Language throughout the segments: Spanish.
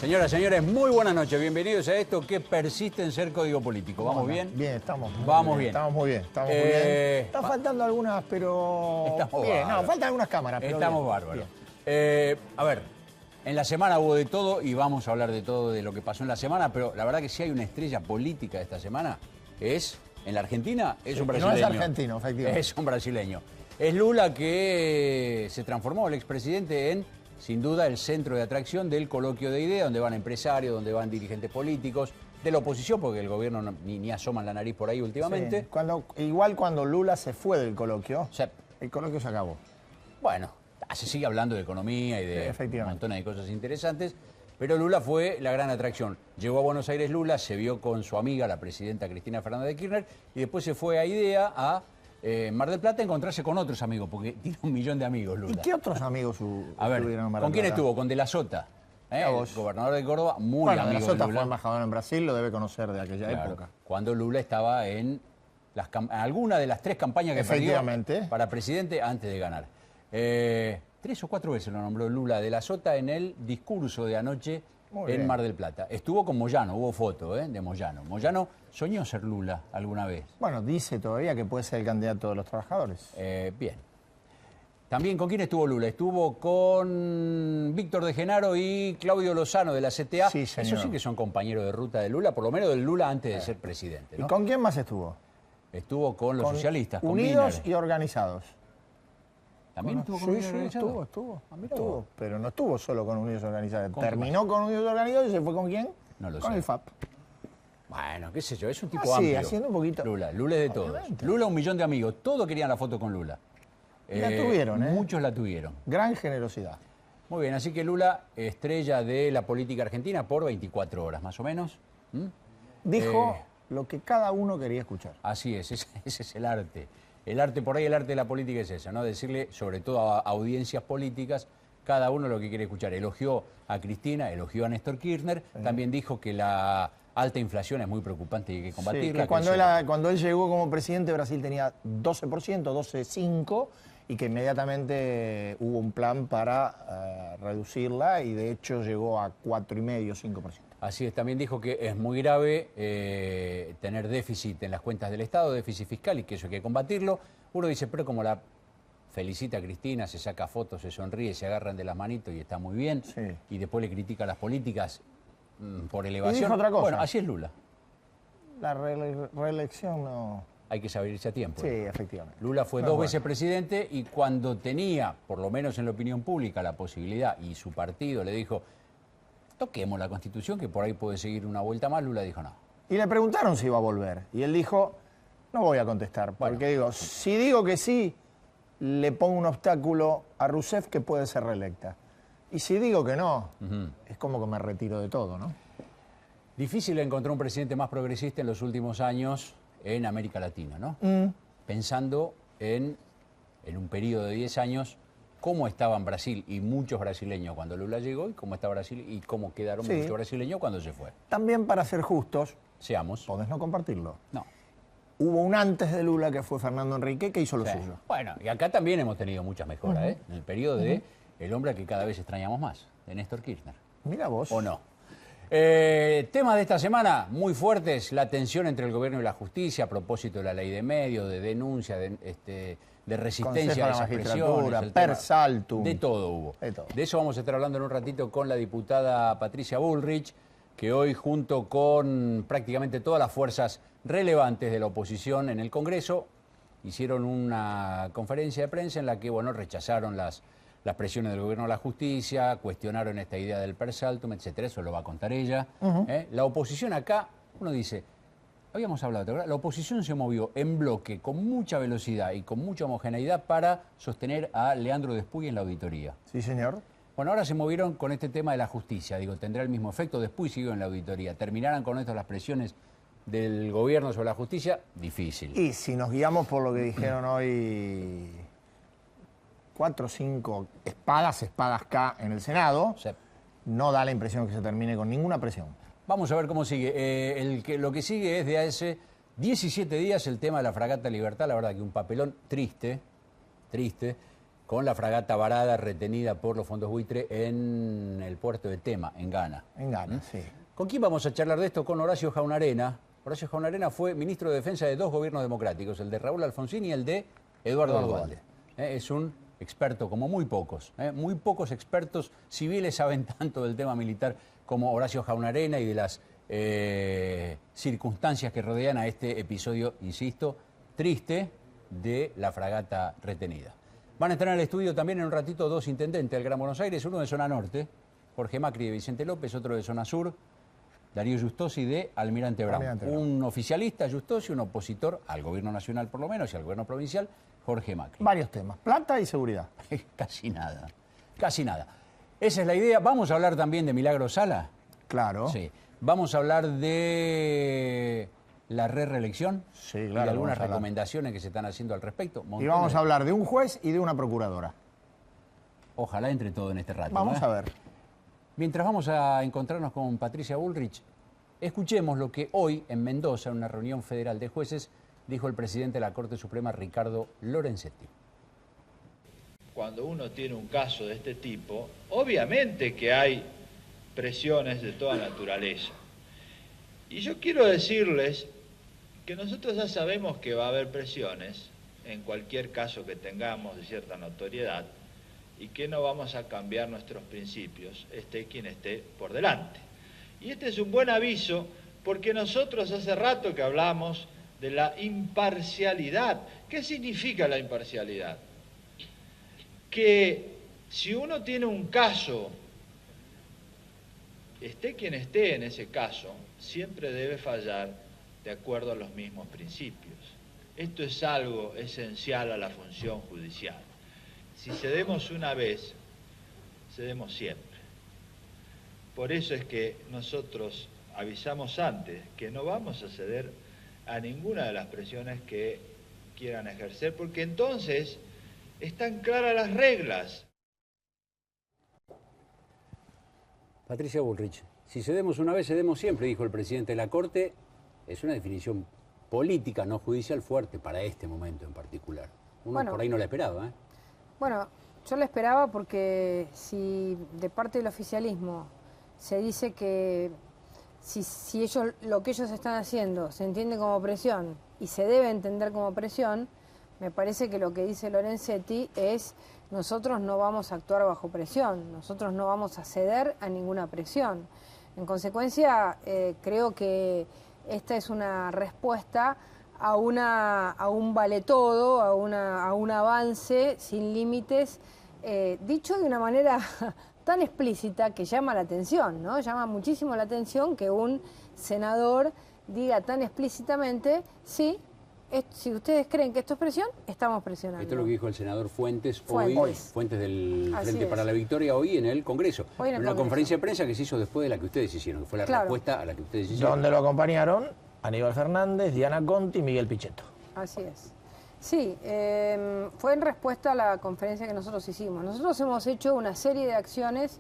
Señoras, señores, muy buenas noches. Bienvenidos a esto que persiste en ser código político. ¿Vamos bien? Bien, estamos muy Vamos bien. bien. Estamos muy bien, estamos muy bien. Están faltando algunas, pero... Estamos bien, bárbaros. no, faltan algunas cámaras, pero Estamos bien, bárbaros. bien. A ver, en la semana hubo de todo y vamos a hablar de todo de lo que pasó en la semana, pero la verdad que si hay una estrella política de esta semana es, en la Argentina, es un brasileño. No es argentino, efectivamente. Es un brasileño. Es Lula, que se transformó, el expresidente, en, sin duda, el centro de atracción del coloquio de ideas, donde van empresarios, donde van dirigentes políticos, de la oposición, porque el gobierno ni asoma la nariz por ahí últimamente. Sí. Igual cuando Lula se fue del coloquio, O sea, el coloquio se acabó. bueno, se sigue hablando de economía y de un Efectivamente. montón de cosas interesantes, pero Lula fue la gran atracción. Llegó a Buenos Aires Lula, se vio con su amiga, la presidenta Cristina Fernández de Kirchner, y después se fue a IDEA, a Mar del Plata, a encontrarse con otros amigos, porque tiene 1 millón de amigos, Lula. ¿Y qué otros amigos A ver, estuvieron en Mar del ¿con quién Plata? estuvo? Con De la Sota, Mira el vos. gobernador de Córdoba, muy Bueno, De amigo la de Sota Lula. fue embajador en Brasil, lo debe conocer de aquella Claro, época. cuando Lula estaba en alguna de las 3 campañas que perdió Efectivamente. para presidente antes de ganar. 3 o 4 veces lo nombró Lula de la Sota en el discurso de anoche Muy en bien. Mar del Plata. Estuvo con Moyano, hubo foto de Moyano. Moyano soñó ser Lula alguna vez. Bueno, dice todavía que puede ser el candidato de los trabajadores. Bien. También, ¿con quién estuvo Lula? Estuvo con Víctor de Genaro y Claudio Lozano de la CTA. Sí, señor. Esos sí que son compañeros de ruta de Lula, por lo menos del Lula antes de ser presidente, ¿no? ¿Y con quién más estuvo? Estuvo con los Con socialistas, con Unidos Wiener. y organizados. ¿También estuvo con Sí, Unidos sí, Organizados? estuvo. Ah, mirá Estuvo, vos. pero no estuvo solo con Unidos Organizados. ¿Con Terminó con Unidos Organizados y se fue con quién? No lo con sé. el FAP. Bueno, qué sé yo, es un tipo Sí, amplio. haciendo un poquito. Lula es de todos. Obviamente. Lula, 1 millón de amigos. Todos querían la foto con Lula. Y la tuvieron, ¿eh? Muchos la tuvieron. Gran generosidad. Muy bien, así que Lula, estrella de la política argentina por 24 horas, más o menos. ¿Mm? Dijo lo que cada uno quería escuchar. Así es, ese es el arte. El arte, por ahí el arte de la política es eso, ¿no? Decirle, sobre todo a audiencias políticas, cada uno lo que quiere escuchar. Elogió a Cristina, elogió a Néstor Kirchner, también dijo que la alta inflación es muy preocupante y hay que Sí, combatirla. que eso- cuando él llegó como presidente, Brasil tenía 12%, 12,5%, y que inmediatamente hubo un plan para reducirla y de hecho llegó a 4,5%, 5%. Así es, también dijo que es muy grave tener déficit en las cuentas del Estado, déficit fiscal, y que eso hay que combatirlo. Uno dice, pero como la felicita a Cristina, se saca fotos, se sonríe, se agarran de las manitos y está muy bien, Sí. y después le critica las políticas por elevación. dijo otra cosa. Bueno, así es Lula. La reelección no... Hay que saber irse a tiempo. Sí, efectivamente. Lula fue No, 2 bueno. veces presidente y cuando tenía, por lo menos en la opinión pública, la posibilidad, y su partido le dijo, toquemos la Constitución, que por ahí puede seguir una vuelta más, Lula dijo no. Y le preguntaron si iba a volver. Y él dijo, no voy a contestar. Porque digo, si digo que sí, le pongo un obstáculo a Rousseff que puede ser reelecta. Y si digo que no, es como que me retiro de todo, ¿no? Difícil encontrar un presidente más progresista en los últimos años en América Latina, ¿no? Pensando en un periodo de 10 años, cómo estaban Brasil y muchos brasileños cuando Lula llegó y cómo está Brasil y cómo quedaron Sí. muchos brasileños cuando se fue. También para ser justos, Seamos. podés no compartirlo. No. Hubo un antes de Lula que fue Fernando Henrique que hizo lo Sí. suyo. Bueno, y acá también hemos tenido muchas mejoras, ¿eh? En el periodo de el hombre que cada vez extrañamos más, de Néstor Kirchner. Mira vos. ¿O no? Temas de esta semana muy fuertes, la tensión entre el gobierno y la justicia a propósito de la ley de medios, de denuncia, de resistencia a Consejo de la esas Magistratura, presiones. el per tema- saltum. De todo hubo. De todo. De eso vamos a estar hablando en un ratito con la diputada Patricia Bullrich, que hoy junto con prácticamente todas las fuerzas relevantes de la oposición en el Congreso hicieron una conferencia de prensa en la que, bueno, rechazaron las presiones del gobierno a la justicia, cuestionaron esta idea del per saltum, etcétera. Eso lo va a contar ella. La oposición acá, uno dice, habíamos hablado, ¿verdad? La oposición se movió en bloque, con mucha velocidad y con mucha homogeneidad para sostener a Leandro Despuy en la auditoría. Sí, señor. Bueno, ahora se movieron con este tema de la justicia. Digo, ¿tendrá el mismo efecto? Despuy siguió en la auditoría. ¿Terminarán con esto las presiones del gobierno sobre la justicia? Difícil. Y si nos guiamos por lo que dijeron hoy 4 o 5 espadas K en el Senado, O sea, no da la impresión que se termine con ninguna presión. vamos a ver cómo sigue. Lo que sigue es de hace 17 días el tema de la fragata Libertad. La verdad que un papelón triste, con la fragata varada retenida por los fondos buitre en el puerto de Tema, en Ghana. En Ghana, sí. ¿Con quién vamos a charlar de esto? Con Horacio Jaunarena. Horacio Jaunarena fue ministro de Defensa de 2 gobiernos democráticos, el de Raúl Alfonsín y el de Eduardo Duhalde. Es un experto como muy pocos. Muy pocos expertos civiles saben tanto del tema militar como Horacio Jaunarena y de las circunstancias que rodean a este episodio, insisto, triste de la fragata retenida. Van a estar en el estudio también en un ratito 2 intendentes del Gran Buenos Aires, uno de zona norte, Jorge Macri de Vicente López, otro de zona sur, Darío Justosi de Almirante Brown. Un oficialista, Justosi, un opositor al gobierno nacional por lo menos y al gobierno provincial, Jorge Macri. Varios temas, plata y seguridad. Casi nada, casi nada. Esa es la idea. Vamos a hablar también de Milagro Sala. Claro. Sí. Vamos a hablar de la reelección, sí, claro, y algunas recomendaciones que se están haciendo al respecto. Y vamos a hablar de un juez y de una procuradora. Ojalá entre todo en este rato. Vamos a ver. Mientras vamos a encontrarnos con Patricia Bullrich, escuchemos lo que hoy en Mendoza, en una reunión federal de jueces, dijo el presidente de la Corte Suprema, Ricardo Lorenzetti. Cuando uno tiene un caso de este tipo, obviamente que hay presiones de toda naturaleza. Y yo quiero decirles que nosotros ya sabemos que va a haber presiones en cualquier caso que tengamos de cierta notoriedad y que no vamos a cambiar nuestros principios, esté quien esté por delante. Y este es un buen aviso porque nosotros hace rato que hablamos de la imparcialidad. ¿Qué significa la imparcialidad? Que si uno tiene un caso, esté quien esté en ese caso, siempre debe fallar de acuerdo a los mismos principios. Esto es algo esencial a la función judicial. Si cedemos una vez, cedemos siempre. Por eso es que nosotros avisamos antes que no vamos a ceder a ninguna de las presiones que quieran ejercer, porque entonces están claras las reglas. Patricia Bullrich, si cedemos una vez, cedemos siempre, dijo el presidente de la Corte. Es una definición política, no judicial, fuerte para este momento en particular. Uno por ahí no la esperaba, ¿eh? Bueno, yo la esperaba porque si de parte del oficialismo se dice que si ellos, lo que ellos están haciendo se entiende como presión y se debe entender como presión, me parece que lo que dice Lorenzetti es: nosotros no vamos a actuar bajo presión, nosotros no vamos a ceder a ninguna presión. En consecuencia, creo que esta es una respuesta a un vale todo, a un avance sin límites, dicho de una manera tan explícita que llama la atención, ¿no? Llama muchísimo la atención que un senador diga tan explícitamente: sí, si ustedes creen que esto es presión, estamos presionando. Esto es lo que dijo el senador Fuentes hoy, Fuentes del Frente para la Victoria, hoy en el Congreso. En una conferencia de prensa que se hizo después de la que ustedes hicieron, que fue la respuesta a la que ustedes hicieron. Donde lo acompañaron Aníbal Fernández, Diana Conti y Miguel Pichetto. Así es. Sí, fue en respuesta a la conferencia que nosotros hicimos. Nosotros hemos hecho una serie de acciones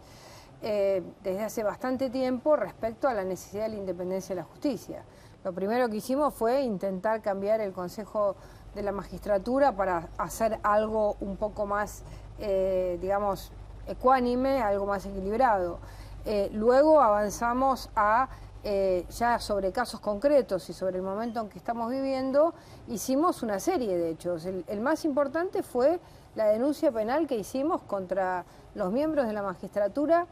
desde hace bastante tiempo respecto a la necesidad de la independencia de la justicia. Lo primero que hicimos fue intentar cambiar el Consejo de la Magistratura para hacer algo un poco más, digamos, ecuánime, algo más equilibrado. Luego avanzamos a, ya sobre casos concretos y sobre el momento en que estamos viviendo, hicimos una serie de hechos. El más importante fue la denuncia penal que hicimos contra los miembros de la magistratura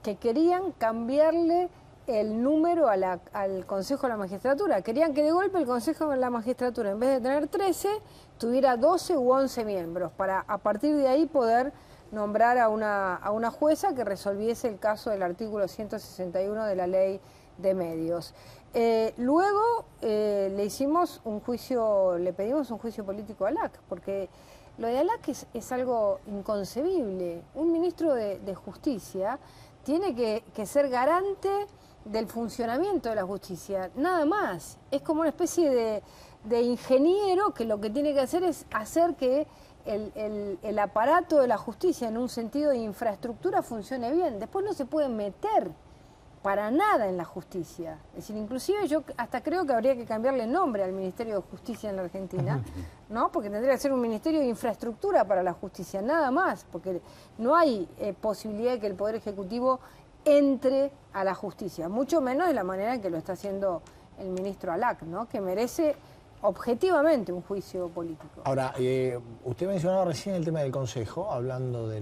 que querían cambiarle el número al Consejo de la Magistratura. Querían que de golpe el Consejo de la Magistratura, en vez de tener 13, tuviera 12 u 11 miembros, para a partir de ahí poder nombrar a una jueza que resolviese el caso del artículo 161 de la Ley de Medios. Luego le pedimos un juicio político a ALAC, porque lo de ALAC es algo inconcebible. Un ministro de Justicia tiene que ser garante del funcionamiento de la justicia, nada más. Es como una especie de ingeniero que lo que tiene que hacer es hacer que el aparato de la justicia en un sentido de infraestructura funcione bien. Después no se puede meter para nada en la justicia. Es decir, inclusive yo hasta creo que habría que cambiarle el nombre al Ministerio de Justicia en la Argentina, ¿no? Porque tendría que ser un Ministerio de Infraestructura para la justicia, nada más, porque no hay posibilidad de que el Poder Ejecutivo entre a la justicia, mucho menos de la manera en que lo está haciendo el ministro Alac, ¿no? Que merece objetivamente un juicio político. Ahora, usted mencionaba recién el tema del Consejo, hablando de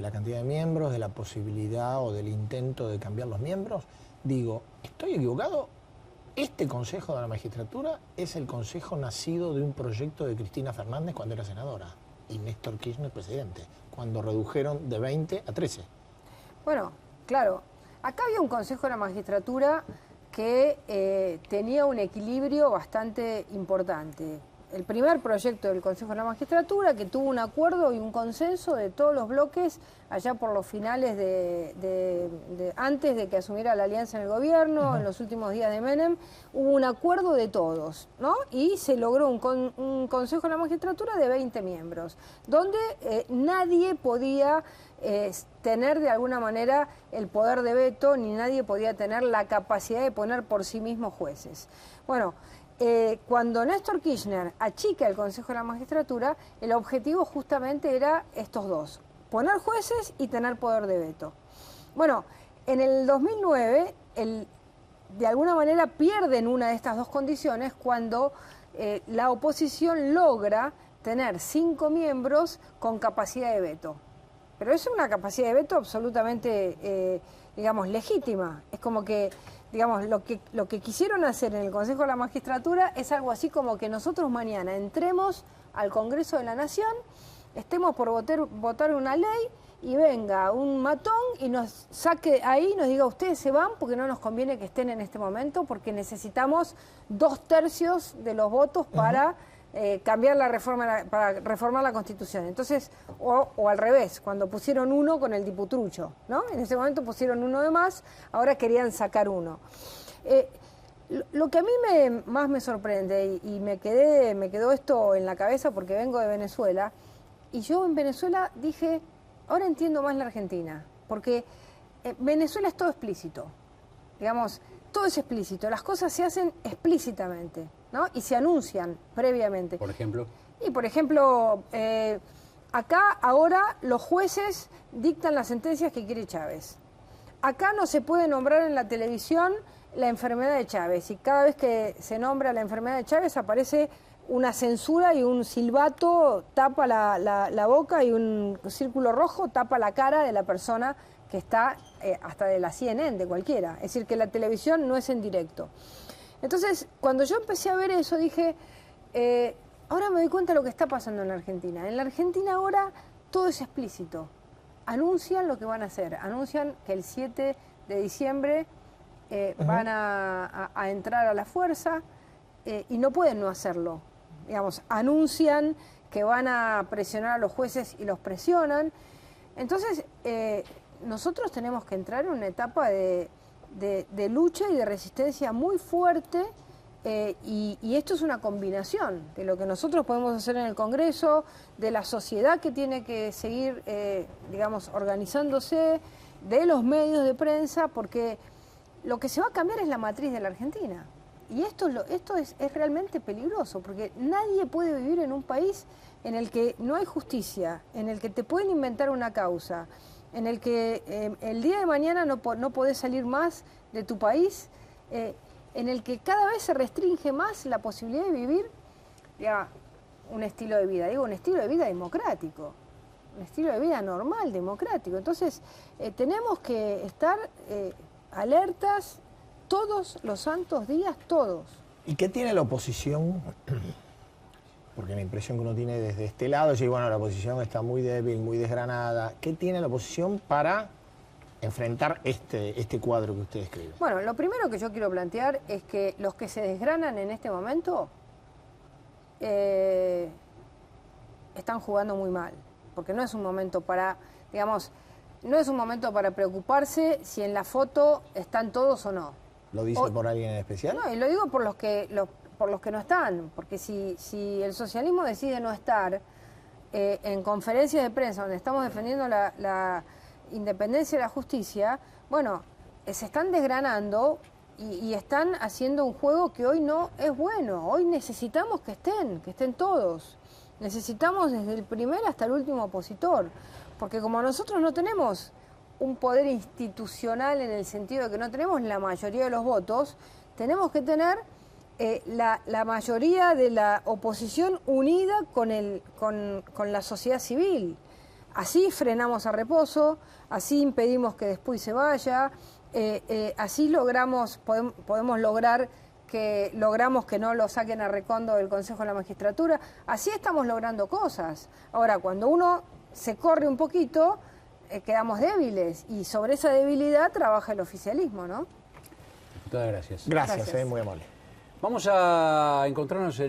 la cantidad de miembros, de la posibilidad o del intento de cambiar los miembros. Digo, ¿estoy equivocado? Este Consejo de la Magistratura es el Consejo nacido de un proyecto de Cristina Fernández cuando era senadora y Néstor Kirchner presidente, cuando redujeron de 20 a 13. Bueno, claro, acá había un Consejo de la Magistratura que tenía un equilibrio bastante importante. El primer proyecto del Consejo de la Magistratura, que tuvo un acuerdo y un consenso de todos los bloques allá por los finales antes de que asumiera la alianza en el gobierno, en los últimos días de Menem, hubo un acuerdo de todos, ¿no? Y se logró un Consejo de la Magistratura de 20 miembros, donde nadie podía tener de alguna manera el poder de veto, ni nadie podía tener la capacidad de poner por sí mismos jueces. Bueno, cuando Néstor Kirchner achica el Consejo de la Magistratura, el objetivo justamente era estos dos, poner jueces y tener poder de veto. Bueno, en el 2009, de alguna manera pierden una de estas dos condiciones cuando la oposición logra tener 5 miembros con capacidad de veto. Pero es una capacidad de veto absolutamente, digamos, legítima. Es como que, digamos, lo que quisieron hacer en el Consejo de la Magistratura es algo así como que nosotros mañana entremos al Congreso de la Nación, estemos por votar una ley y venga un matón y nos saque ahí y nos diga ustedes se van porque no nos conviene que estén en este momento porque necesitamos 2/3 de los votos para cambiar la reforma, para reformar la Constitución. Entonces, o al revés, cuando pusieron uno con el diputrucho, ¿no? En ese momento pusieron uno de más, ahora querían sacar uno. Lo que a mí más me sorprende, y me quedó esto en la cabeza porque vengo de Venezuela, y yo en Venezuela dije, ahora entiendo más la Argentina, porque Venezuela es todo explícito, digamos, todo es explícito, las cosas se hacen explícitamente, ¿no? Y se anuncian previamente. Por ejemplo. Y por ejemplo, acá ahora los jueces dictan las sentencias que quiere Chávez. Acá no se puede nombrar en la televisión la enfermedad de Chávez y cada vez que se nombra la enfermedad de Chávez aparece una censura y un silbato tapa la boca y un círculo rojo tapa la cara de la persona que está hasta de la CNN, de cualquiera. Es decir, que la televisión no es en directo. Entonces, cuando yo empecé a ver eso, dije, ahora me doy cuenta de lo que está pasando en la Argentina. En la Argentina ahora todo es explícito. Anuncian lo que van a hacer. Anuncian que el 7 de diciembre van a entrar a la fuerza y no pueden no hacerlo. Digamos, anuncian que van a presionar a los jueces y los presionan. Entonces, nosotros tenemos que entrar en una etapa de lucha y de resistencia muy fuerte y esto es una combinación de lo que nosotros podemos hacer en el Congreso, de la sociedad que tiene que seguir, digamos, organizándose, de los medios de prensa, porque lo que se va a cambiar es la matriz de la Argentina. Y esto es realmente peligroso, porque nadie puede vivir en un país en el que no hay justicia, en el que te pueden inventar una causa, en el que el día de mañana no podés salir más de tu país, en el que cada vez se restringe más la posibilidad de vivir un estilo de vida, un estilo de vida democrático, un estilo de vida normal, democrático. Entonces, tenemos que estar alertas todos los santos días, todos. ¿Y qué tiene la oposición? Porque la impresión que uno tiene desde este lado es que bueno, la oposición está muy débil, muy desgranada. ¿Qué tiene la oposición para enfrentar este cuadro que usted describe? Bueno, lo primero que yo quiero plantear es que los que se desgranan en este momento están jugando muy mal, porque no es un momento para, digamos, no es un momento para preocuparse si en la foto están todos o no. ¿Lo dice por alguien en especial? No, y lo digo por los que no están, porque si el socialismo decide no estar en conferencias de prensa donde estamos defendiendo la independencia de la justicia, bueno, se están desgranando y están haciendo un juego que hoy no es bueno. Hoy necesitamos que estén todos. Necesitamos desde el primer hasta el último opositor, porque como nosotros no tenemos un poder institucional en el sentido de que no tenemos la mayoría de los votos, tenemos que tener la mayoría de la oposición unida con la sociedad civil. Así frenamos a Reposo, así impedimos que después se vaya, así podemos lograr que no lo saquen a Recondo del Consejo de la Magistratura. Así estamos logrando cosas. Ahora, cuando uno se corre un poquito, quedamos débiles, y sobre esa debilidad trabaja el oficialismo, ¿no? Diputada, gracias. Gracias. Muy amable. Vamos a encontrarnos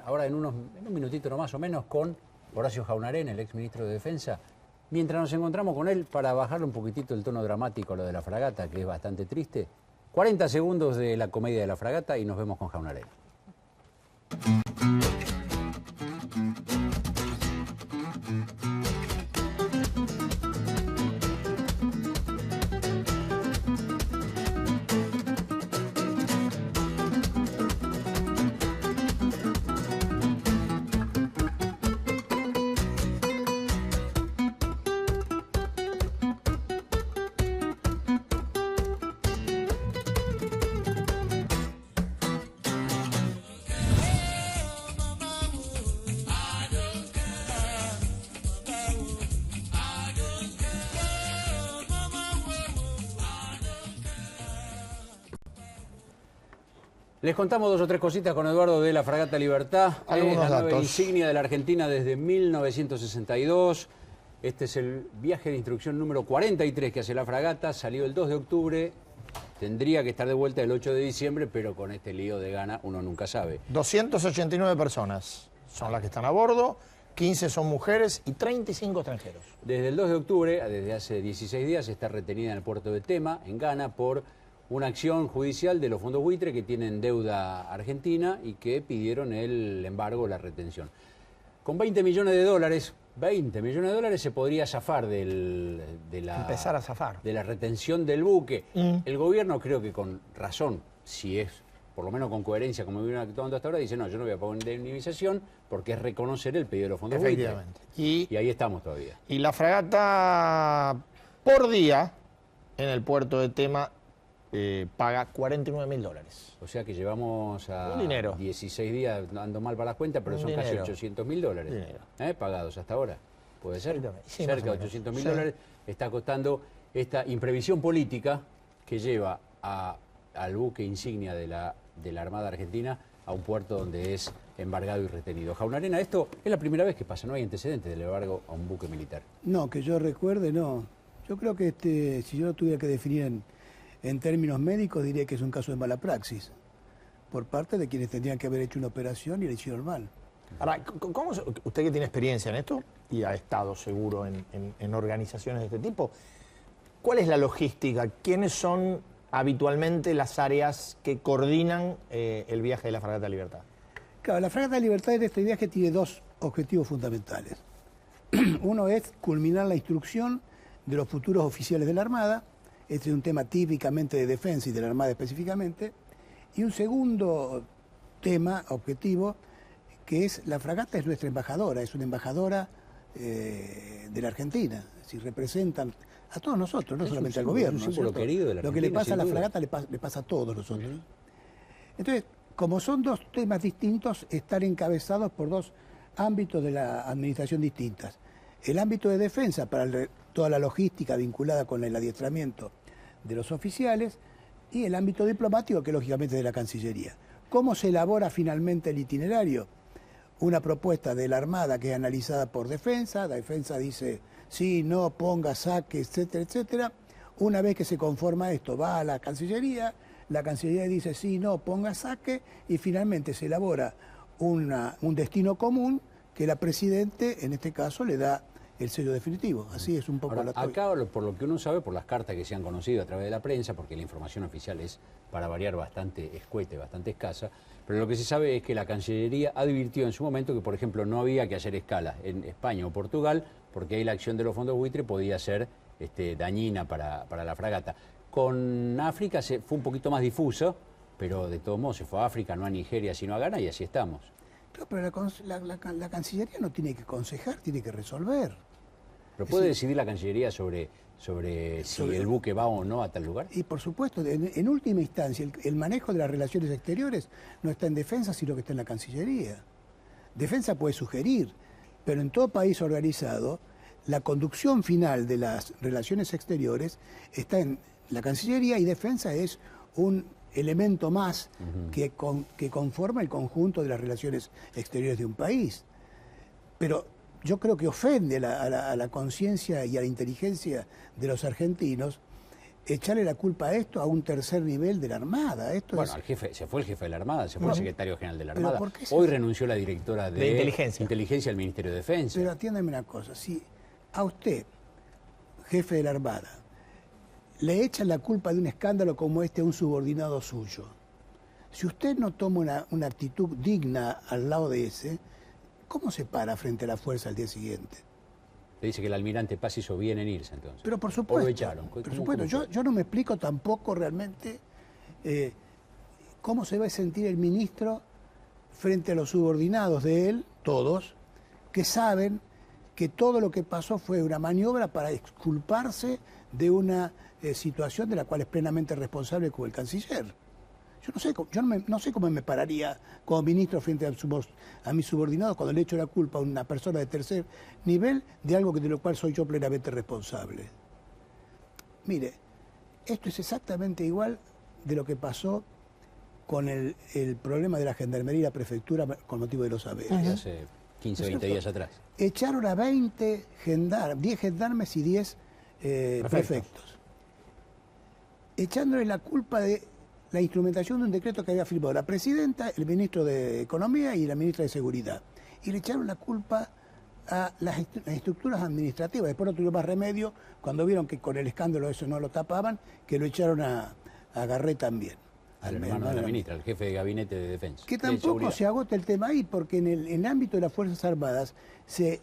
ahora en un minutito no más o menos con Horacio Jaunarén, el exministro de Defensa. Mientras nos encontramos con él, para bajarle un poquitito el tono dramático a lo de la fragata, que es bastante triste, 40 segundos de la comedia de la fragata y nos vemos con Jaunarén. Les contamos dos o tres cositas con Eduardo de la fragata Libertad. Es la nave insignia de la Argentina desde 1962. Este es el viaje de instrucción número 43 que hace la fragata. Salió el 2 de octubre. Tendría que estar de vuelta el 8 de diciembre, pero con este lío de gana uno nunca sabe. 289 personas son las que están a bordo, 15 son mujeres y 35 extranjeros. Desde el 2 de octubre, desde hace 16 días, está retenida en el puerto de Tema, en Ghana, por una acción judicial de los fondos buitre que tienen deuda argentina y que pidieron el embargo, la retención. Con 20 millones de dólares se podría zafar empezar a zafar. De la retención del buque. El gobierno, creo que con razón, si es por lo menos con coherencia como vienen actuando hasta ahora, dice no, yo no voy a pagar indemnización porque es reconocer el pedido de los fondos buitre. Efectivamente. Y ahí estamos todavía. Y la fragata por día en el puerto de Tema paga $49.000. O sea que llevamos a 16 días ando mal para las cuentas, pero son casi $800.000 pagados hasta ahora. ¿Puede ser? Sí, cerca de $800.000 está costando esta imprevisión política que lleva al buque insignia de la Armada Argentina a un puerto donde es embargado y retenido. Jaunarén, esto es la primera vez que pasa, no hay antecedentes del embargo a un buque militar. No, que yo recuerde, no. Yo creo que si yo tuviera que definir en términos médicos, diría que es un caso de mala praxis por parte de quienes tendrían que haber hecho una operación y la hicieron mal. Ahora, usted que tiene experiencia en esto y ha estado seguro en organizaciones de este tipo, ¿cuál es la logística? ¿Quiénes son habitualmente las áreas que coordinan el viaje de la Fragata Libertad? Claro, la Fragata Libertad en este viaje tiene dos objetivos fundamentales. Uno es culminar la instrucción de los futuros oficiales de la Armada. Este es un tema típicamente de defensa y de la Armada específicamente. Y un segundo tema, objetivo, que es la fragata es nuestra embajadora, es una embajadora de la Argentina. Es decir, representan a todos nosotros, no solamente al gobierno. Es un símbolo querido de la Argentina. Lo que le pasa a la fragata le pasa a todos nosotros. Entonces, como son dos temas distintos, están encabezados por dos ámbitos de la administración distintas. El ámbito de defensa para toda la logística vinculada con el adiestramiento de los oficiales y el ámbito diplomático que lógicamente es de la Cancillería. ¿Cómo se elabora finalmente el itinerario? Una propuesta de la Armada que es analizada por Defensa, la Defensa dice sí, no, ponga, saque, etcétera, etcétera. Una vez que se conforma esto, va a la Cancillería dice sí, no, ponga, saque, y finalmente se elabora un destino común que la Presidente, en este caso, le da el sello definitivo. Así es un poco la acá, por lo que uno sabe, por las cartas que se han conocido a través de la prensa, porque la información oficial es, para variar, bastante escueta, bastante escasa, pero lo que se sabe es que la Cancillería advirtió en su momento que, por ejemplo, no había que hacer escala en España o Portugal, porque ahí la acción de los fondos buitre podía ser dañina para la fragata. Con África fue un poquito más difuso, pero de todos modos se fue a África, no a Nigeria, sino a Ghana, y así estamos. Pero la Cancillería no tiene que aconsejar, tiene que resolver. ¿Pero puede decidir la Cancillería sobre si el buque va o no a tal lugar? Y por supuesto, en última instancia, el manejo de las relaciones exteriores no está en Defensa, sino que está en la Cancillería. Defensa puede sugerir, pero en todo país organizado, la conducción final de las relaciones exteriores está en la Cancillería, y Defensa es un elemento más que conforma el conjunto de las relaciones exteriores de un país. Pero yo creo que ofende a la conciencia y a la inteligencia de los argentinos echarle la culpa a esto a un tercer nivel de la Armada. Se fue el jefe de la Armada, se fue el secretario general de la Armada. Hoy renunció la directora de inteligencia del Ministerio de Defensa. Pero atiéndeme una cosa, si a usted, jefe de la Armada, le echan la culpa de un escándalo como este a un subordinado suyo, si usted no toma una actitud digna al lado de ese, ¿cómo se para frente a la fuerza al día siguiente? Le dice que el almirante Paz hizo bien en irse, entonces. Pero por supuesto. ¿O lo echaron? Por supuesto. Yo no me explico tampoco realmente cómo se va a sentir el ministro frente a los subordinados de él, todos, que saben que todo lo que pasó fue una maniobra para exculparse de una situación de la cual es plenamente responsable como el canciller. No sé cómo me pararía como ministro frente a mis subordinados cuando le echo la culpa a una persona de tercer nivel de algo de lo cual soy yo plenamente responsable. Mire, esto es exactamente igual de lo que pasó con el problema de la Gendarmería y la Prefectura con motivo de los haberes. Hace 15 o 20 días atrás. Echaron a 10 gendarmes y 10 prefectos. Echándole la culpa de la instrumentación de un decreto que había firmado la presidenta, el ministro de Economía y la ministra de Seguridad. Y le echaron la culpa a las estructuras administrativas. Después no tuvieron más remedio, cuando vieron que con el escándalo eso no lo tapaban, que lo echaron a Garré también. Al hermano de la ministra, el jefe de gabinete de defensa. Que tampoco se agota el tema ahí, porque en el ámbito de las Fuerzas Armadas se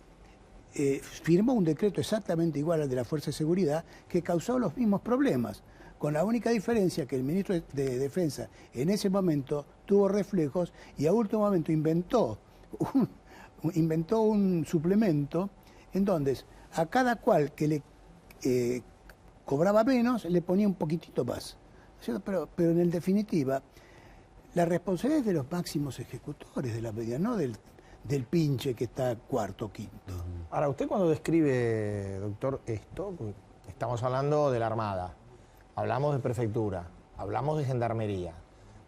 firmó un decreto exactamente igual al de la Fuerza de Seguridad que causó los mismos problemas, con la única diferencia que el ministro de Defensa en ese momento tuvo reflejos y a último momento inventó un suplemento en donde a cada cual que le cobraba menos le ponía un poquitito más. Pero en definitiva, la responsabilidad es de los máximos ejecutores de la medida, no del pinche que está cuarto o quinto. Ahora, usted cuando describe, doctor, esto, estamos hablando de la Armada, hablamos de prefectura, hablamos de gendarmería.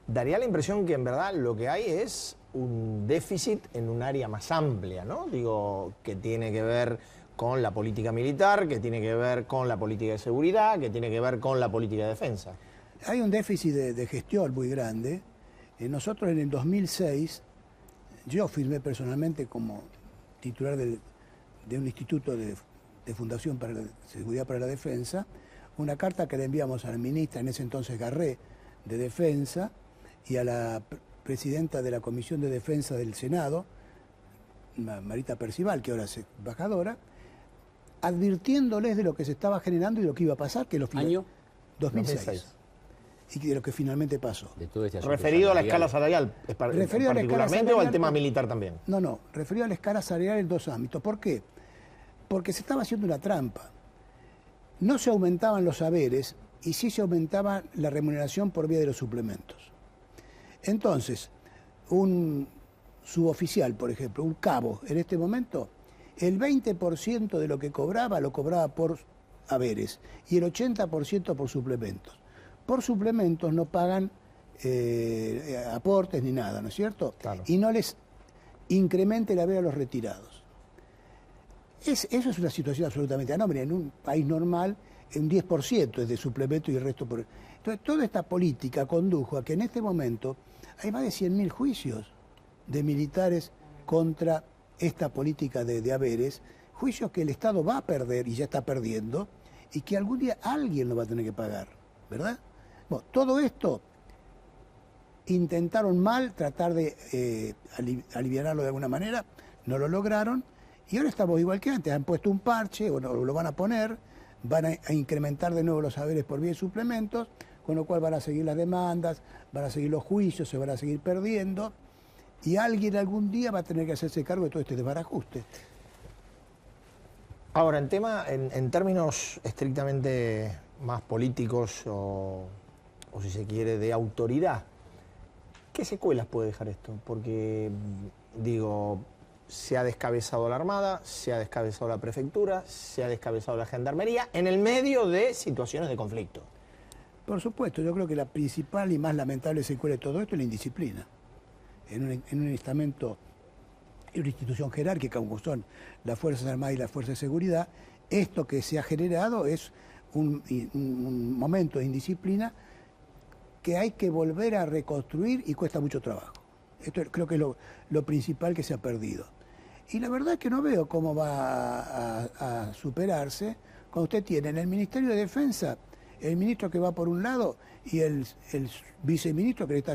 Daría la impresión que en verdad lo que hay es un déficit en un área más amplia, ¿no? Digo, que tiene que ver con la política militar, que tiene que ver con la política de seguridad, que tiene que ver con la política de defensa. Hay un déficit de gestión muy grande. Nosotros en el 2006, yo firmé personalmente como titular de un instituto de Fundación para la Seguridad para la Defensa, una carta que le enviamos a la ministra, en ese entonces Garré, de Defensa, y a la presidenta de la Comisión de Defensa del Senado, Marita Percival, que ahora es embajadora, advirtiéndoles de lo que se estaba generando y lo que iba a pasar, que ¿Año? 2006. Y de lo que finalmente pasó. De todo este referido a la escala salarial, particularmente, o al tema militar también. No, referido a la escala salarial en dos ámbitos. ¿Por qué? Porque se estaba haciendo una trampa. No se aumentaban los haberes y sí se aumentaba la remuneración por vía de los suplementos. Entonces, un suboficial, por ejemplo, un cabo, en este momento, el 20% de lo que cobraba lo cobraba por haberes y el 80% por suplementos. Por suplementos no pagan aportes ni nada, ¿no es cierto? Claro. Y no les incrementa el haber a los retirados. Eso es una situación absolutamente anómala. En un país normal, un 10% es de suplemento y el resto por... Entonces, toda esta política condujo a que en este momento hay más de 100.000 juicios de militares contra esta política de haberes, juicios que el Estado va a perder y ya está perdiendo, y que algún día alguien lo va a tener que pagar, ¿verdad? Bueno, todo esto intentaron mal tratar de aliviarlo de alguna manera, no lo lograron, y ahora estamos igual que antes, han puesto un parche, o no, lo van a poner, van a incrementar de nuevo los haberes por vía de suplementos, con lo cual van a seguir las demandas, van a seguir los juicios, se van a seguir perdiendo, y alguien algún día va a tener que hacerse cargo de todo este desbarajuste. Ahora, en términos estrictamente más políticos o si se quiere, de autoridad, ¿qué secuelas puede dejar esto? Porque, digo, se ha descabezado la Armada, se ha descabezado la Prefectura, se ha descabezado la Gendarmería, en el medio de situaciones de conflicto. Por supuesto, yo creo que la principal y más lamentable secuela de todo esto es la indisciplina. En un estamento, en una institución jerárquica como son las Fuerzas Armadas y las Fuerzas de Seguridad, esto que se ha generado es un momento de indisciplina que hay que volver a reconstruir y cuesta mucho trabajo. Esto creo que es lo principal que se ha perdido. Y la verdad es que no veo cómo va a superarse cuando usted tiene en el Ministerio de Defensa el ministro que va por un lado y el viceministro que le está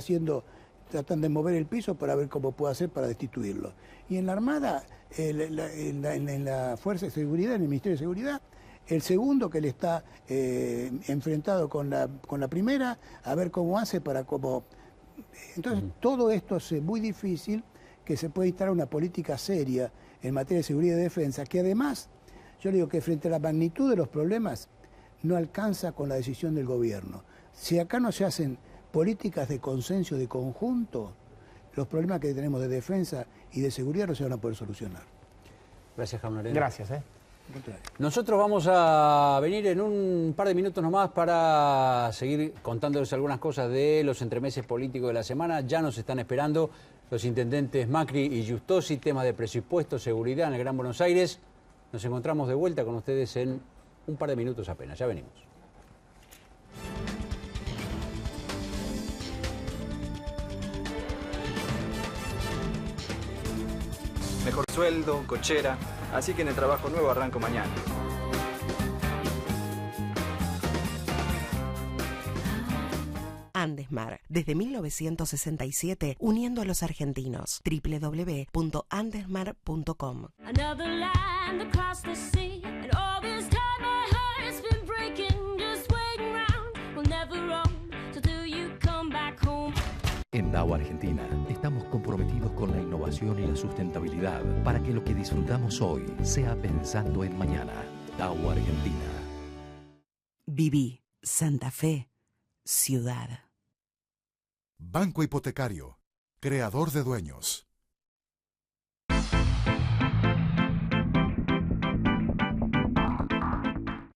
tratando de mover el piso para ver cómo puede hacer para destituirlo. Y en la Armada, en la Fuerza de Seguridad, en el Ministerio de Seguridad, el segundo que le está enfrentado con la primera, a ver cómo hace para cómo... Entonces, todo esto es muy difícil que se pueda instalar una política seria en materia de seguridad y defensa, que además, yo le digo que frente a la magnitud de los problemas, no alcanza con la decisión del gobierno. Si acá no se hacen políticas de consenso, de conjunto, los problemas que tenemos de defensa y de seguridad no se van a poder solucionar. Gracias, Jaime Arena. Gracias. Nosotros vamos a venir en un par de minutos nomás para seguir contándoles algunas cosas de los entremeses políticos de la semana. Ya nos están esperando los intendentes Macri y Giustosi, temas de presupuesto, seguridad en el Gran Buenos Aires. Nos encontramos de vuelta con ustedes en un par de minutos apenas. Ya venimos. Mejor sueldo, cochera, así que en el trabajo nuevo arranco mañana. Andesmar, desde 1967, uniendo a los argentinos. www.andesmar.com. En Dow Argentina estamos comprometidos con la innovación y la sustentabilidad para que lo que disfrutamos hoy sea pensando en mañana. Dow Argentina. Viví, Santa Fe, ciudad. Banco Hipotecario, creador de dueños.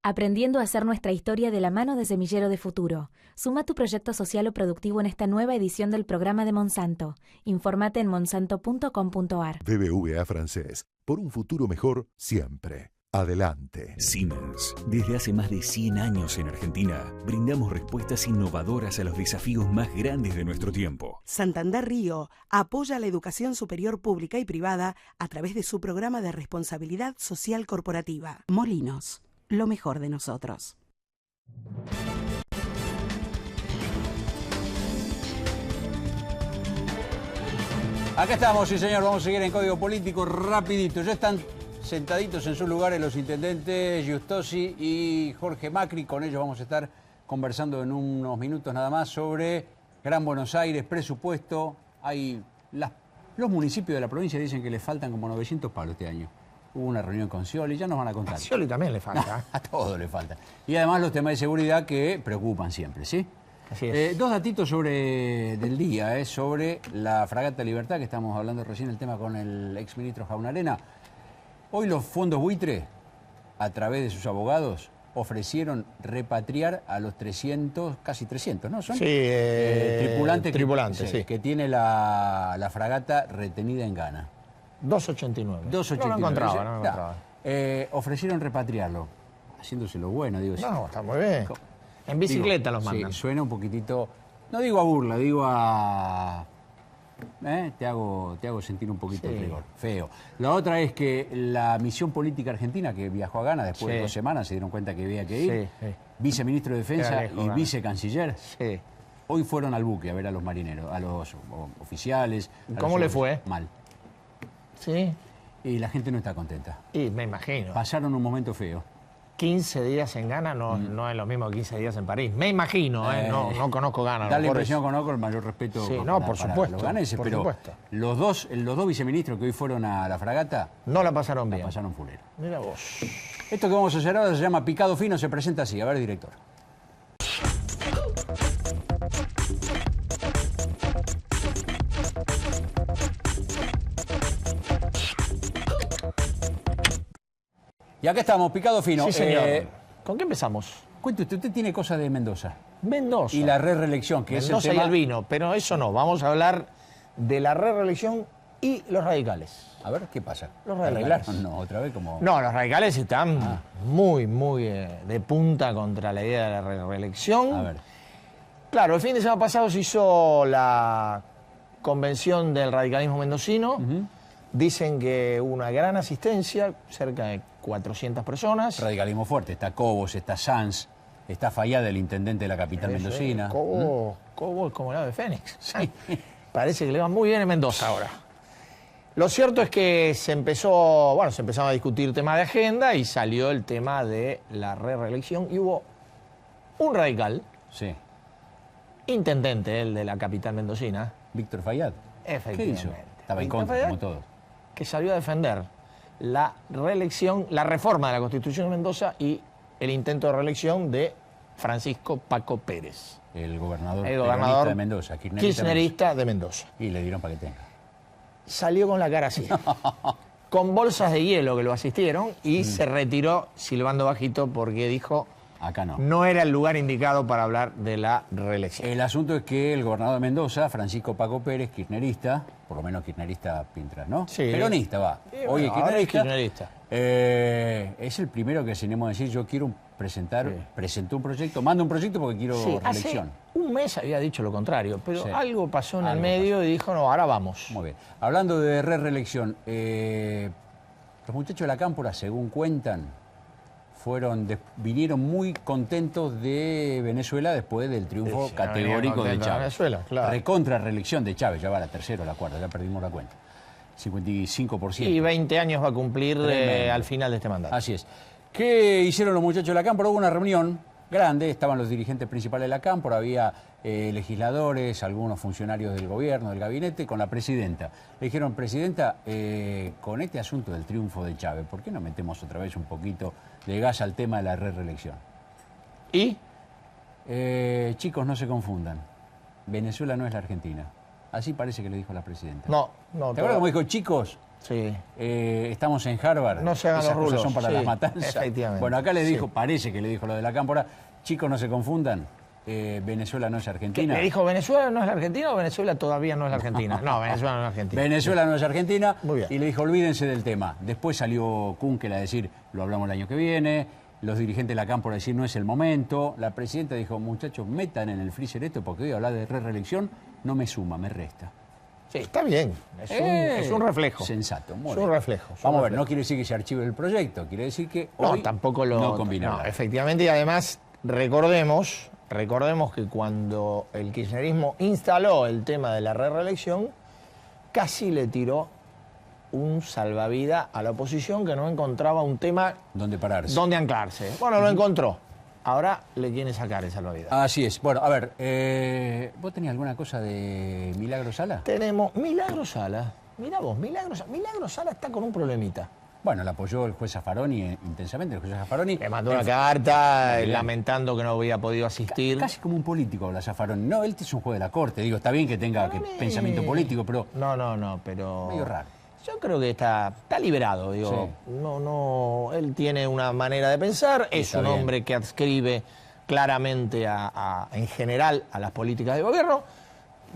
Aprendiendo a hacer nuestra historia de la mano de Semillero de Futuro. Suma tu proyecto social o productivo en esta nueva edición del programa de Monsanto. Infórmate en monsanto.com.ar. BBVA Francés, por un futuro mejor siempre. Adelante. Siemens. Desde hace más de 100 años en Argentina, brindamos respuestas innovadoras a los desafíos más grandes de nuestro tiempo. Santander Río apoya la educación superior pública y privada a través de su programa de responsabilidad social corporativa. Molinos, lo mejor de nosotros. Acá estamos, sí señor, vamos a seguir en Código Político rapidito. Ya están sentaditos en sus lugares los intendentes Giustosi y Jorge Macri. Con ellos vamos a estar conversando en unos minutos nada más sobre Gran Buenos Aires, presupuesto. Los municipios de la provincia dicen que les faltan como 900 palos este año. Hubo una reunión con Scioli, ya nos van a contar. A Scioli también le falta. A todo le falta. Y además los temas de seguridad que preocupan siempre, ¿sí? Así es. Dos datitos del día, sobre la Fragata Libertad, que estamos hablando recién el tema con el exministro Jaime Arena. Hoy los fondos buitre, a través de sus abogados, ofrecieron repatriar a los 300, casi 300, ¿no? Son Sí, tripulantes que tiene la fragata retenida en Ghana. 289. 289. No lo encontraba. Ofrecieron repatriarlo, haciéndoselo bueno, digo. No, está muy bien. En bicicleta los mandan. Sí, suena un poquitito, no digo a burla, digo a... Te hago sentir un poquito el rigor. Feo. La otra es que la misión política argentina que viajó a Ghana después de 2 semanas, se dieron cuenta que había que ir, viceministro de Defensa y vicecanciller, hoy fueron al buque a ver a los marineros, a los oficiales. ¿Cómo le fue? Mal. Sí. Y la gente no está contenta. Y me imagino. Pasaron un momento feo. 15 días en Ghana no es lo mismo que 15 días en París. Me imagino, no conozco Ghana. Da la impresión, conozco el mayor respeto sí, por los ganeses, pero los dos viceministros que hoy fueron a la fragata no la pasaron bien. La pasaron fulero. Mira vos. Esto que vamos a hacer ahora se llama Picado Fino, se presenta así. A ver, director. Y acá estamos, Picado Fino. Sí, señor. ¿Con qué empezamos? Cuente usted tiene cosas de Mendoza. Mendoza. Y la reelección, que Mendoza es el tema... y el vino, pero eso no. Vamos a hablar de la reelección y los radicales. A ver, ¿qué pasa? Los radicales. ¿Arreglaron? No, otra vez como... No, los radicales están muy de punta contra la idea de la reelección. A ver. Claro, el fin de semana pasado se hizo la convención del radicalismo mendocino. Dicen que hubo una gran asistencia, cerca de 400 personas. Radicalismo fuerte, está Cobos, está Sanz, está Fayad, el intendente de la capital mendocina. Cobos es como el ave Fénix. Sí. Parece que le va muy bien en Mendoza ahora. Lo cierto es que se empezaron a discutir temas de agenda y salió el tema de la reelección y hubo un radical, intendente, el de la capital mendocina. Víctor Fayad. Efectivamente. ¿Qué hizo? Estaba en contra, como todos. Que salió a defender la reelección, la reforma de la Constitución de Mendoza y el intento de reelección de Francisco Paco Pérez. El gobernador de Mendoza, kirchnerista de Mendoza. Y le dieron para que tenga. Salió con la cara así, con bolsas de hielo que lo asistieron y se retiró silbando bajito porque dijo... Acá no. No era el lugar indicado para hablar de la reelección. El asunto es que el gobernador de Mendoza, Francisco Paco Pérez, kirchnerista, por lo menos kirchnerista Pintras, ¿no? Sí. Peronista, va. Oye, kirchnerista. Es el primero que tenemos a decir, yo quiero presentó un proyecto, mando un proyecto porque quiero reelección. Hace un mes había dicho lo contrario, pero algo pasó en el medio y dijo, no, ahora vamos. Muy bien. Hablando de reelección, los muchachos de la Cámpora, según cuentan, vinieron muy contentos de Venezuela después del triunfo categórico de Chávez. Venezuela, claro. Recontra reelección de Chávez, ya va la tercera o la cuarta, ya perdimos la cuenta. 55%. Y 20 años va a cumplir al final de este mandato. Así es. ¿Qué hicieron los muchachos de la Cámpora? Hubo una reunión grande, estaban los dirigentes principales de la Cámpora, había legisladores, algunos funcionarios del gobierno, del gabinete, con la presidenta. Le dijeron, presidenta, con este asunto del triunfo de Chávez, ¿por qué no metemos otra vez un poquito de gas al tema de la reelección? ¿Y? Chicos, no se confundan. Venezuela no es la Argentina. Así parece que le dijo la presidenta. No. ¿Te acuerdas cómo dijo, chicos? Sí. Estamos en Harvard. No se hagan esas los rulos. Cosas son para las matanzas. Efectivamente. Bueno, acá le dijo, parece que le dijo lo de la Cámpora, chicos, no se confundan. Venezuela no es Argentina. ¿Le dijo Venezuela no es la Argentina o Venezuela todavía no es la Argentina? No, Venezuela no es Argentina. Venezuela no es Argentina. Muy bien. Y le dijo, olvídense del tema. Después salió Kunkel a decir, lo hablamos el año que viene. Los dirigentes de la Cámpora a decir, no es el momento. La presidenta dijo, muchachos, metan en el freezer esto porque hoy hablar de reelección no me suma, me resta. Sí, está bien. Es un reflejo. Sensato. Es un reflejo. Vamos a ver, no quiere decir que se archive el proyecto, quiere decir que hoy tampoco no combina. No, efectivamente, y además recordemos que cuando el kirchnerismo instaló el tema de la reelección, casi le tiró un salvavidas a la oposición que no encontraba un tema... ¿Dónde pararse? ¿Dónde anclarse? Bueno, lo encontró. Ahora le quiere sacar el salvavidas. Así es. Bueno, a ver, ¿vos tenías alguna cosa de Milagro Sala? Tenemos Milagro Sala. Mirá vos, Milagro Sala está con un problemita. Bueno, la apoyó el juez Zaffaroni intensamente. El juez Zaffaroni le mandó una carta lamentando que no había podido asistir. Casi como un político habla Zaffaroni. No, él es un juez de la corte. Digo, está bien que tenga pensamiento político, pero... No, pero... medio raro. Yo creo que está liberado, digo. Sí. No, él tiene una manera de pensar, es un hombre que adscribe claramente en general a las políticas de gobierno.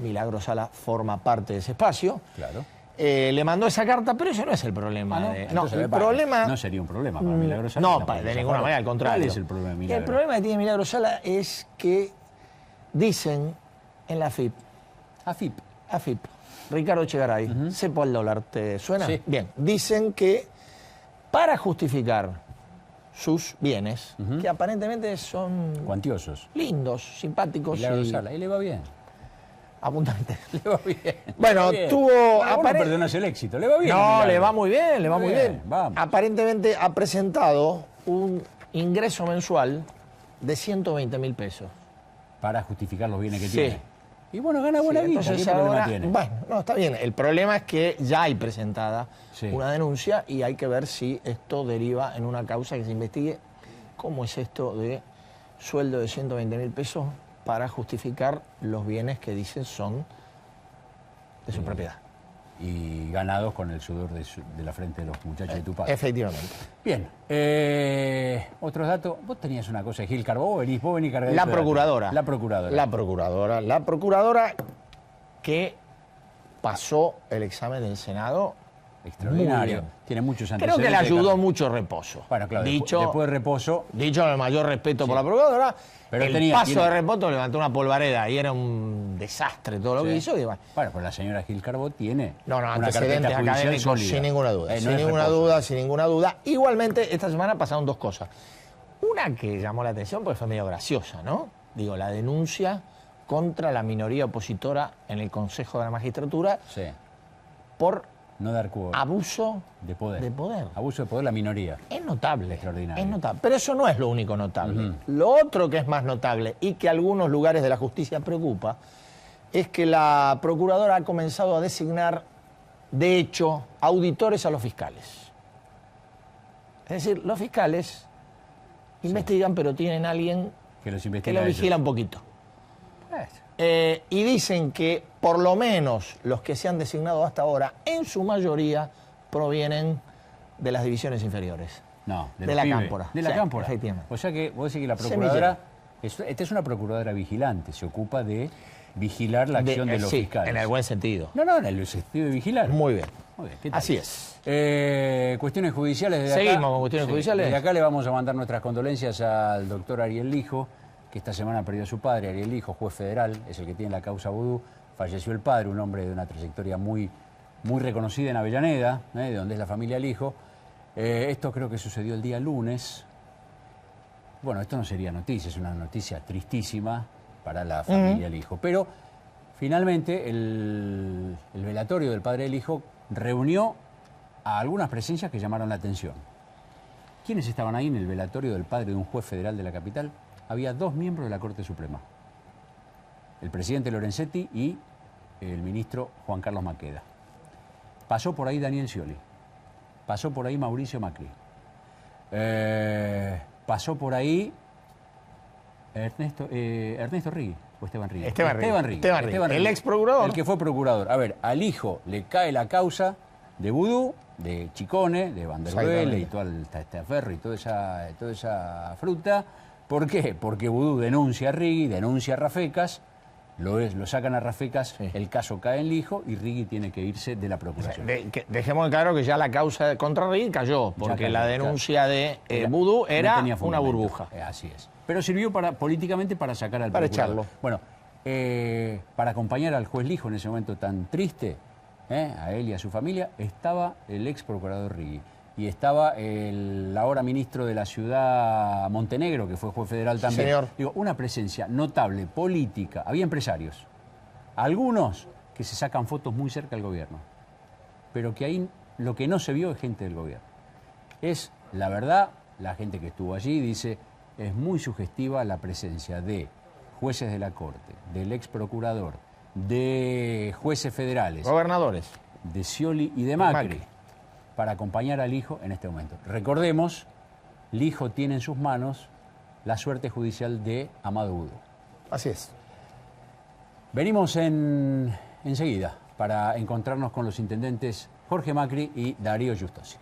Milagro Sala forma parte de ese espacio. Claro. Le mandó esa carta, pero ese no es el problema. El problema... No sería un problema para Milagro Sala. No, de ninguna manera, al contrario. ¿Cuál es el problema de Milagro? El problema que tiene Milagro Sala es que dicen en la AFIP. AFIP. Ricardo Echegaray, cepo al dólar, ¿te suena? Sí. Bien, dicen que para justificar sus bienes, que aparentemente son... cuantiosos. Lindos, simpáticos. Milagro Sala, y le va bien. Apuntamente. Le va bien. Bueno, bien. tuvo... No perdonas el éxito, le va bien. No, le va muy bien, le va muy bien. Vamos. Aparentemente ha presentado un ingreso mensual de 120.000 pesos. Para justificar los bienes que Sí. tiene. Y bueno, gana buena guita. ¿Qué Entonces problema ahora, tiene? bueno, no, está bien. El problema es que ya hay presentada Sí. una denuncia y hay que ver si esto deriva en una causa que se investigue. ¿Cómo es esto de sueldo de 120.000 pesos para justificar los bienes que dicen son de su propiedad? Y ganados con el sudor de la frente de los muchachos de tu padre. Efectivamente. Bien. Otros datos. Vos tenías una cosa de Gil Carbó, vos venís cargadito. La de procuradora. datos. La procuradora. La procuradora que pasó el examen del Senado. Extraordinario. Muy bien. Tiene muchos Creo antecedentes. que le ayudó Carlos. mucho Reposo. Bueno, claro, dicho, después de Reposo. Dicho con el mayor respeto por la procuradora, Pero el paso de Reposo levantó una polvareda y era un desastre todo lo que hizo. Y bueno, pues la señora Gil Carbó tiene una antecedentes carpeta judicial académicos sólida. sin ninguna duda. No sin es ninguna Reposo. duda, sin ninguna duda. Igualmente, esta semana pasaron dos cosas. Una que llamó la atención porque fue medio graciosa, ¿no? Digo, la denuncia contra la minoría opositora en el Consejo de la Magistratura por no dar cuota. Abuso de poder. poder. Abuso de poder la minoría. Es notable. Extraordinario. Es notable. Pero eso no es lo único notable. Lo otro que es más notable y que a algunos lugares de la justicia preocupa es que la procuradora ha comenzado a designar, de hecho, auditores a los fiscales. Es decir, los fiscales investigan, pero tienen alguien que los vigila un poquito. Y dicen que por lo menos los que se han designado hasta ahora, en su mayoría, provienen de las divisiones inferiores. No, de la cámpora. De la Sí, cámpora. efectivamente. O sea que vos decís que la procuradora, esta es una procuradora vigilante, se ocupa de vigilar la acción de los fiscales. En el buen sentido. No, en el sentido de vigilar. Muy bien. ¿Qué tal? Así es. Cuestiones judiciales desde acá. Seguimos con cuestiones judiciales. Desde acá le vamos a mandar nuestras condolencias al doctor Ariel Lijo, que esta semana perdió a su padre. Ariel Lijo, juez federal, es el que tiene la causa Vudú. Falleció el padre, un hombre de una trayectoria muy reconocida en Avellaneda, de donde es la familia Lijo. Esto creo que sucedió el día lunes. Bueno, esto no sería noticia, es una noticia tristísima para la familia Lijo. Pero finalmente el velatorio del padre del Lijo reunió a algunas presencias que llamaron la atención. ¿Quiénes estaban ahí en el velatorio del padre de un juez federal de la capital? Había dos miembros de la Corte Suprema. El presidente Lorenzetti y el ministro Juan Carlos Maqueda. Pasó por ahí Daniel Scioli. Pasó por ahí Mauricio Macri. Pasó por ahí Ernesto Rigui. ¿O Esteban Rigui? Esteban Rigui. El ex procurador. El que fue procurador. A ver, al hijo le cae la causa de Vudú, de Chicone, de Van der Belle y todo el testaferro y toda esa fruta. ¿Por qué? Porque Vudú denuncia a Rigui, denuncia a Rafecas, lo sacan a Rafecas, el caso cae en Lijo y Rigui tiene que irse de la procuración. Dejemos claro que ya la causa contra Rigui cayó, porque la denuncia de Vudú era una burbuja. Así es. Pero sirvió políticamente para sacar al para procurador. echarlo. Bueno, para acompañar al juez Lijo en ese momento tan triste, a él y a su familia, estaba el ex procurador Rigui. Y estaba el ahora ministro de la ciudad Montenegro, que fue juez federal también. Señor. Digo, una presencia notable, política. Había empresarios, algunos que se sacan fotos muy cerca del gobierno, pero que ahí lo que no se vio es gente del gobierno. Es, la verdad, la gente que estuvo allí dice, es muy sugestiva la presencia de jueces de la Corte, del ex procurador, de jueces federales, gobernadores, de Scioli y de Macri. Para acompañar al hijo en este momento. Recordemos, Lijo tiene en sus manos la suerte judicial de Amado Vudú. Así es. Venimos enseguida para encontrarnos con los intendentes Jorge Macri y Darío Giustosi.